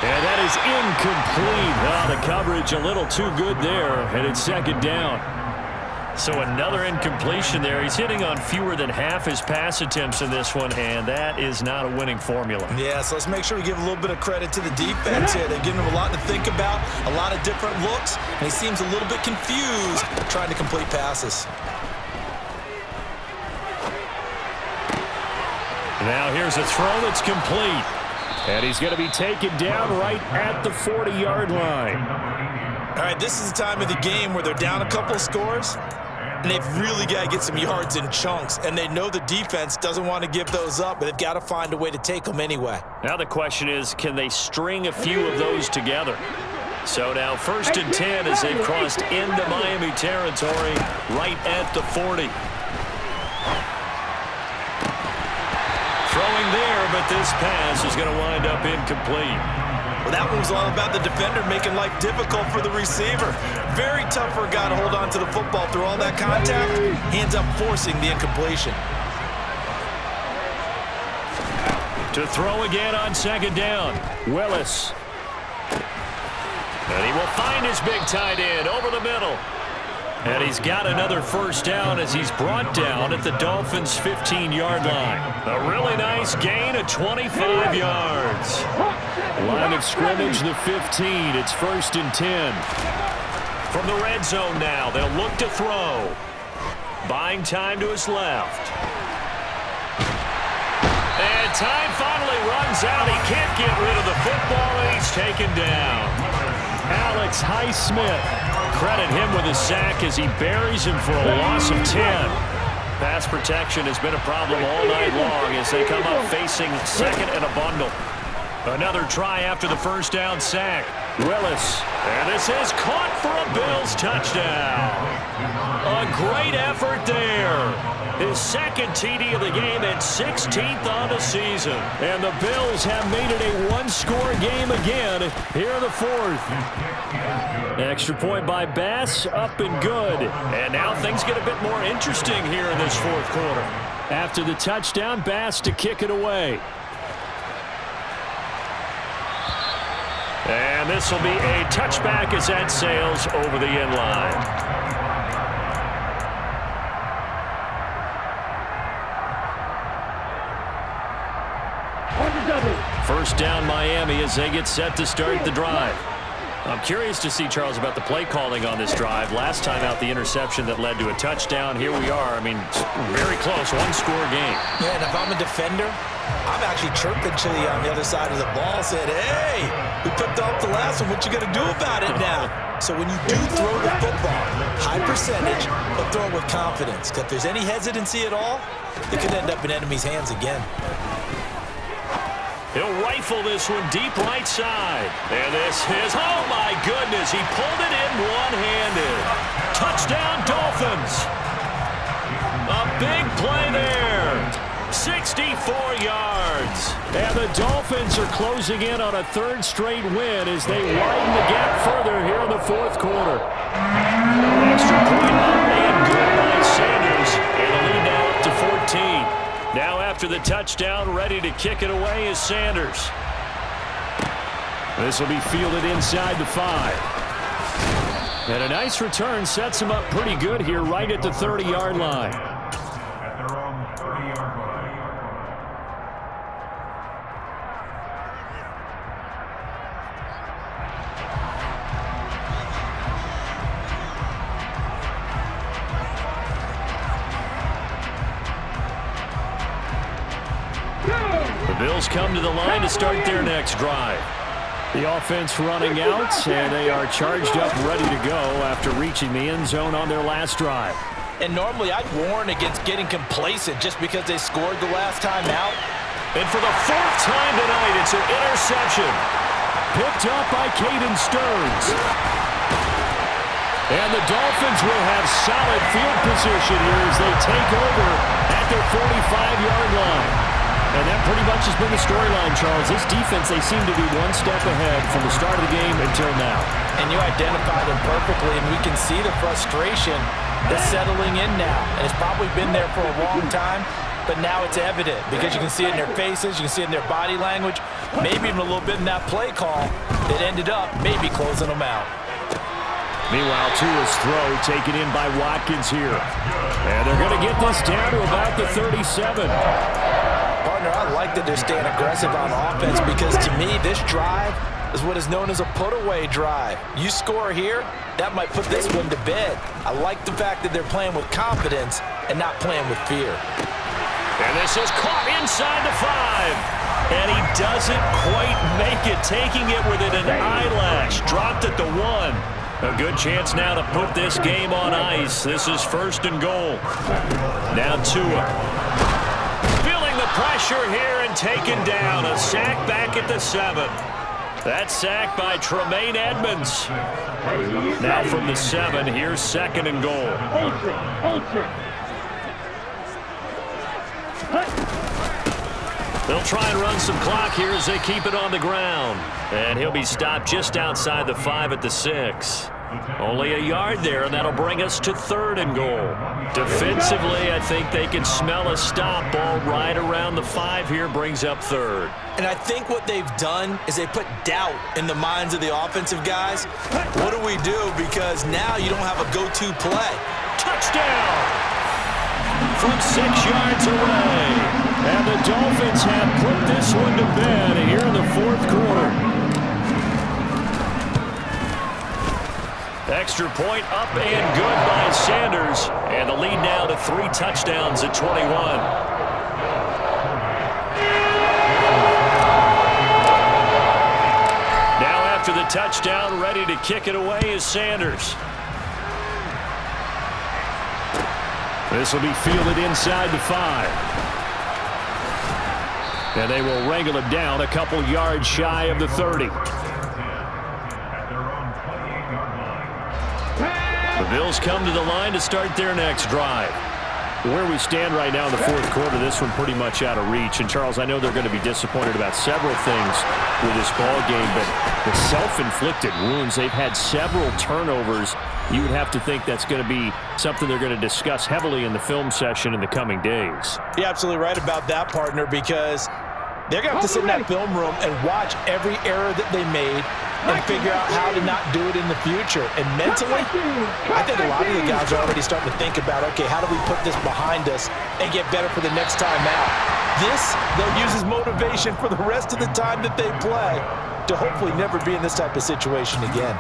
And that is incomplete. Oh, the coverage a little too good there, and it's second down. So another incompletion there. He's hitting on fewer than half his pass attempts in this one, and that is not a winning formula. Yeah, so let's make sure we give a little bit of credit to the defense here. They're giving him a lot to think about, a lot of different looks, and he seems a little bit confused trying to complete passes. Now here's a throw that's complete. And he's going to be taken down right at the 40-yard line. All right, this is the time of the game where they're down a couple of scores, and they've really got to get some yards in chunks, and they know the defense doesn't want to give those up, but they've got to find a way to take them anyway. Now the question is, can they string a few of those together? So now 1st and 10 as they've crossed into Miami territory right at the 40. Throwing there, but this pass is going to wind up incomplete. Well, that one was all about the defender making life difficult for the receiver. Very tough for a guy to hold on to the football through all that contact. He ends up forcing the incompletion. To throw again on second down, Willis. And he will find his big tight end over the middle. And he's got another first down as he's brought down at the Dolphins' 15-yard line. A really nice gain of 25 yards. Line of scrimmage, the 15. It's 1st and 10. From the red zone now, they'll look to throw. Buying time to his left. And time finally runs out. He can't get rid of the football, and he's taken down. Alex Highsmith. Credit him with a sack as he buries him for a loss of 10. Pass protection has been a problem all night long as they come up facing second and a bundle. Another try after the first down sack. Willis. And this is caught for a Bills touchdown. A great effort there. His second TD of the game and 16th on the season. And the Bills have made it a one-score game again here in the 4th. Extra point by Bass, up and good. And now things get a bit more interesting here in this 4th quarter. After the touchdown, Bass to kick it away. And this will be a touchback as that sails over the end line. First down Miami as they get set to start the drive. I'm curious to see, Charles, about the play calling on this drive. Last time out, the interception that led to a touchdown. Here we are. I mean, very close, one-score game. Yeah, and if I'm a defender, I'm actually chirping Chili on the other side of the ball, saying, hey, we picked off the last guessing what you're going to do about it now. So when you do throw the football, high percentage, but throw it with confidence. Because if there's any hesitancy at all, it could end up in enemy's hands again. He'll rifle this one deep right side. And this is, oh my goodness, he pulled it in one-handed. Touchdown, Dolphins. A big play there. 64 yards. And the Dolphins are closing in on a third straight win as they widen the gap further here in the fourth quarter. Extra point up and good by Sanders. And the lead now up to 14. Now after the touchdown, ready to kick it away is Sanders. This will be fielded inside the 5. And a nice return sets him up pretty good here right at the 30-yard line. At their own 30-yard line. The Bills come to the line to start their next drive. The offense running out, and they are charged up, ready to go after reaching the end zone on their last drive. And normally I'd warn against getting complacent just because they scored the last time out. And for the fourth time tonight, it's an interception. Picked up by Caden Stearns. And the Dolphins will have solid field position here as they take over at their 45-yard line. And that pretty much has been the storyline, Charles. This defense, they seem to be one step ahead from the start of the game until now. And you identified them perfectly, and we can see the frustration that's settling in now. And it's probably been there for a long time, but now it's evident because you can see it in their faces, you can see it in their body language, maybe even a little bit in that play call that ended up maybe closing them out. Meanwhile, Tua's throw taken in by Watkins here. And they're going to get this down to about the 37. Partner, I like that they're staying aggressive on offense because to me, this drive is what is known as a put-away drive. You score here, that might put this one to bed. I like the fact that they're playing with confidence and not playing with fear. And this is caught inside the 5. And he doesn't quite make it, taking it within an eyelash. Dropped at the 1. A good chance now to put this game on ice. This is first and goal. Now Tua. Feeling the pressure here and taken down. A sack back at the 7. That sack by Tremaine Edmonds. Now from the 7, here's second and goal. They'll try and run some clock here as they keep it on the ground. And he'll be stopped just outside the 5 at the 6. Only a yard there, and that'll bring us to third and goal. Defensively, I think they can smell a stop ball right around the 5 here, brings up third. And I think what they've done is they put doubt in the minds of the offensive guys. What do we do? Because now you don't have a go-to play. Touchdown! From 6 yards away. And the Dolphins have put this one to bed here in the fourth quarter. Extra point up and good by Sanders. And the lead now to 3 touchdowns at 21. Now after the touchdown, ready to kick it away is Sanders. This will be fielded inside the 5. And they will wrangle it down a couple yards shy of the 30. The Bills come to the line to start their next drive. Where we stand right now in the fourth quarter, this one pretty much out of reach. And, Charles, I know they're going to be disappointed about several things with this ball game, but the self-inflicted wounds, they've had several turnovers. You would have to think that's going to be something they're going to discuss heavily in the film session in the coming days. You're absolutely right about that, partner, because they're going to have to sit in that film room and watch every error that they made and figure out how to not do it in the future. And mentally, I think a lot of the guys are already starting to think about, okay, how do we put this behind us and get better for the next time out? This, they'll use as motivation for the rest of the time that they play to hopefully never be in this type of situation again.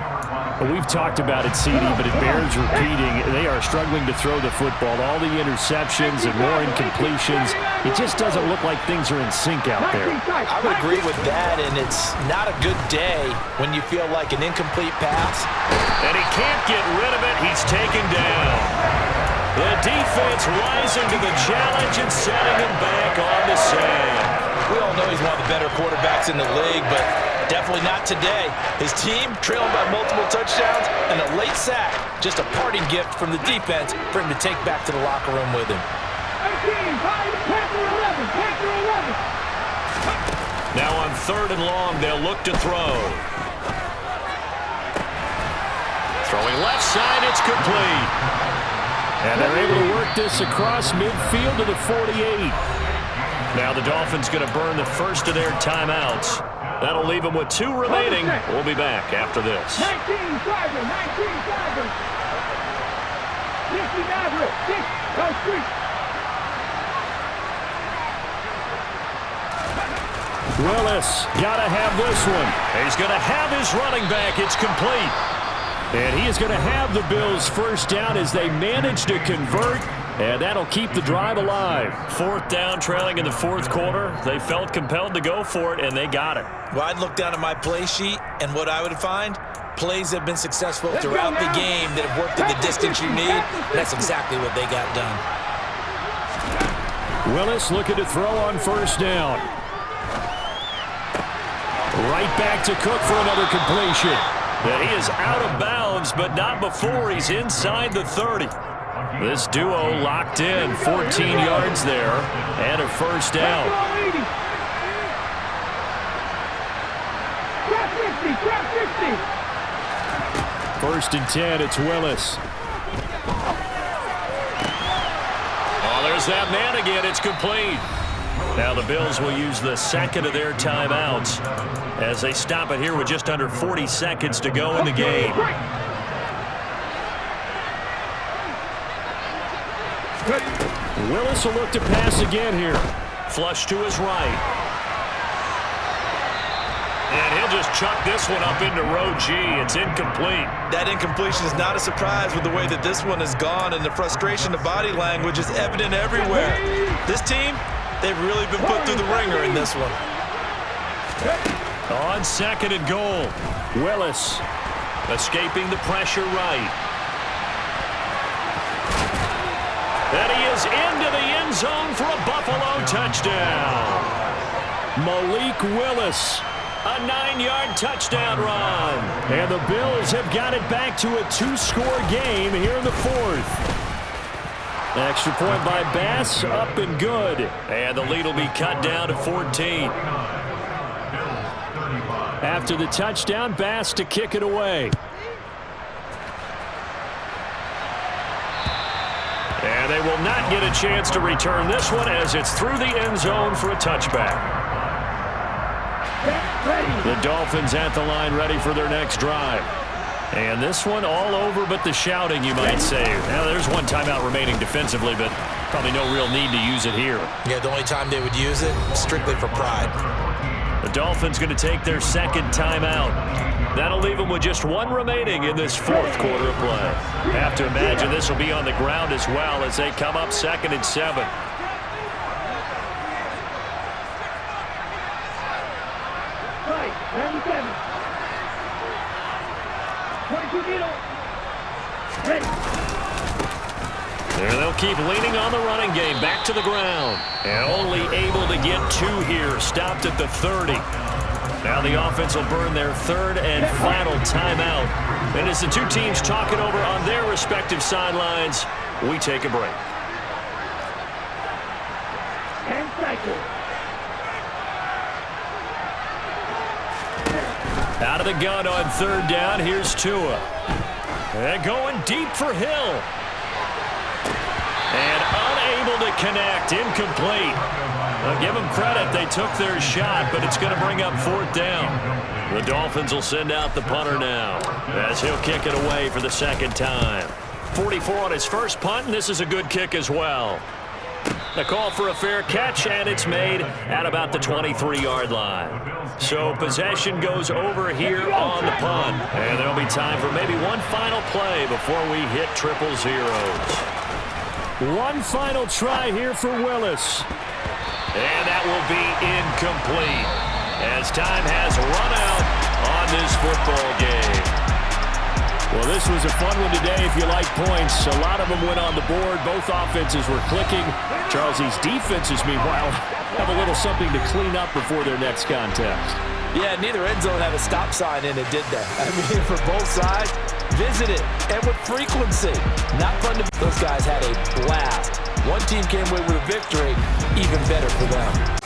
We've talked about it, CD, but it bears repeating. They are struggling to throw the football. All the interceptions and more incompletions. It just doesn't look like things are in sync out there. I would agree with that, and it's not a good day when you feel like an incomplete pass. And he can't get rid of it. He's taken down. The defense rising to the challenge and setting him back on the sand. We all know he's one of the better quarterbacks in the league, but definitely not today. His team trailing by multiple touchdowns and a late sack. Just a parting gift from the defense for him to take back to the locker room with him. 18, Panther 11, Panther 11. Now on 3rd and long, they'll look to throw. Throwing left side, it's complete. And they're able to work this across midfield to the 48. Now the Dolphins going to burn the first of their timeouts. That'll leave them with 2 remaining. We'll be back after this. 19 Tiger, 19 Tiger. 60 Maverick, 6, go street. Willis got to have this one. He's going to have his running back. It's complete. And he is going to have the Bills' first down as they manage to convert. And that'll keep the drive alive. 4th down, trailing in the 4th quarter. They felt compelled to go for it, and they got it. Well, I'd look down at my play sheet, and what I would find, plays have been successful throughout the game that have worked at the distance you need. That's exactly what they got done. Willis looking to throw on 1st down. Right back to Cook for another completion. And he is out of bounds, but not before he's inside the 30. This duo locked in, 14 yards there, and a 1st down. First and 10, it's Willis. Oh, there's that man again. It's complete. Now the Bills will use the 2nd of their timeouts as they stop it here with just under 40 seconds to go in the game. Willis will look to pass again here. Flush to his right. And he'll just chuck this one up into row G. It's incomplete. That incompletion is not a surprise with the way that this one has gone, and the frustration, the body language is evident everywhere. This team, they've really been put through the ringer in this one. On 2nd and goal, Willis escaping the pressure right. And he is into the end zone for a Buffalo touchdown. Malik Willis, a 9-yard touchdown run. And the Bills have got it back to a 2-score game here in the 4th. Extra point by Bass, up and good. And the lead will be cut down to 14. After the touchdown, Bass to kick it away. And they will not get a chance to return this one as it's through the end zone for a touchback. The Dolphins at the line ready for their next drive. And this one all over but the shouting, you might say. Now, there's one timeout remaining defensively, but probably no real need to use it here. Yeah, the only time they would use it, strictly for pride. The Dolphins going to take their 2nd timeout. That'll leave them with just 1 remaining in this 4th quarter of play. Have to imagine this will be on the ground as well as they come up 2nd and 7. There they'll keep leaning on the running game. Back to the ground. And only able to get 2 here. Stopped at the 30. Now the offense will burn their 3rd and final timeout. And as the 2 teams talk it over on their respective sidelines, we take a break. Out of the gun on 3rd down. Here's Tua. And going deep for Hill. And unable to connect. Incomplete. I'll give them credit. They took their shot, but it's going to bring up 4th down. The Dolphins will send out the punter now as he'll kick it away for the 2nd time. 44 on his first punt, and this is a good kick as well. The call for a fair catch, and it's made at about the 23-yard line. So possession goes over here on the punt. And there'll be time for maybe one final play before we hit triple zeros. One final try here for Willis. And that will be incomplete as time has run out on this football game. Well, this was a fun one today if you like points. A lot of them went on the board. Both offenses were clicking. Charles, these defenses, meanwhile, have a little something to clean up before their next contest. Yeah, neither end zone had a stop sign in it, did they? I mean, for both sides, visit it, and with frequency. Not fun to... Those guys had a blast. One team came away with a victory, even better for them.